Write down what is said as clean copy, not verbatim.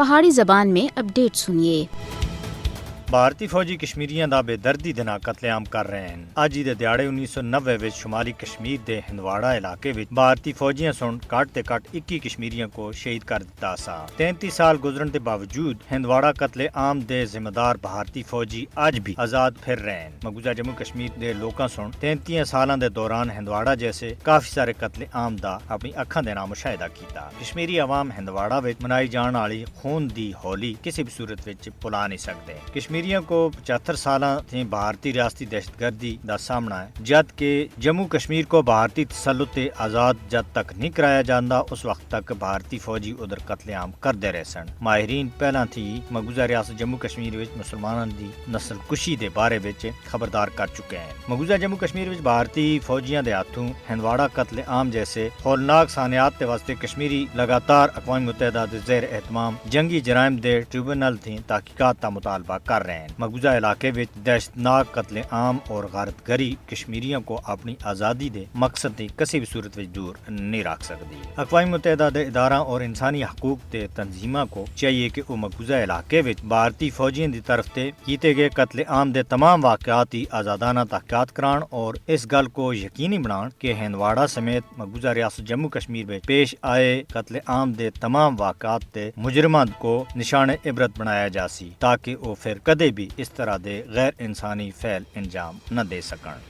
پہاڑی زبان میں اپڈیٹ سنیے۔ بھارتی فوجی کشمیریاں دا بے دردی دے نال قتل عام کر رہے ہیں۔ اج دے دیہڑے 1990 وچ شمالی کشمیر دے ہندواڑہ علاقے وچ بھارتی فوجیاں سن کٹ تے کٹ 21 کشمیریاں کو شہید کر دتا سا۔ 33 سال گزرن دے باوجود ہندواڑہ قتل عام دے ذمہ دار بھارتی فوجی اج بھی آزاد پھر رہے ہیں۔ مقبوضہ جموں کشمیر دے لوکاں سن 33 سالاں دے دوران ہندواڑہ جیسے کافی سارے قتل عام دا اپنی اکھاں دے نال مشاہدہ کیتا۔ کشمیری عوام ہندواڑہ وچ منائی جان والی خون دی ہولی کسی بھی صورت وچ بھلا نہیں سکتے۔ کشمیریوں کو 75 سالاں تھی بھارتی ریاستی دہشت گردی دا سامنا ہے، جد کہ جموں کشمیر کو بھارتی تسلط تے آزاد جد تک نہیں کرایا جاندا اس وقت تک بھارتی فوجی ادھر قتل عام کردے رہے سن۔ ماہرین پہلاں تھی مقبوضہ ریاست جموں کشمیر وچ مسلماناں دی نسل کشی دے بارے وچ خبردار کر چکے ہیں۔ مقبوضہ جموں کشمیر وچ بھارتی فوجیاں دے ہاتھوں ہندواڑہ قتل عام جیسے ہولناک سانحات دے واسطے کشمیری لگاتار اقوام متحدہ دے زیر اہتمام جنگی جرائم دے ٹریبونل تھی تحقیقات دا مطالبہ کر رہے ہیں۔ مقبوضہ علاقے وچ دہشت ناک قتل عام اور غارت گری کشمیریوں کو اپنی آزادی دے مقصد دی کسی بھی صورت وچ دور نہیں رکھ سکتی۔ اقوام متحدہ دے اداراں اور انسانی حقوق دے تنظیماں کو چاہیے کہ وہ مقبوضہ علاقے وچ بھارتی فوجیاں دی طرف تے کیتے گئے قتل عام دے تمام واقعات دی آزادانہ تحقیقات کران اور اس گل کو یقینی بنان کہ ہندواڑہ سمیت مقبوضہ ریاست جموں کشمیر وچ پیش آئے قتل عام دے تمام واقعات تے مجرمان کو نشان عبرت بنایا جا سی تاکہ وہ پھر کدے بھی اس طرح دے غیر انسانی فعل انجام نہ دے سکن۔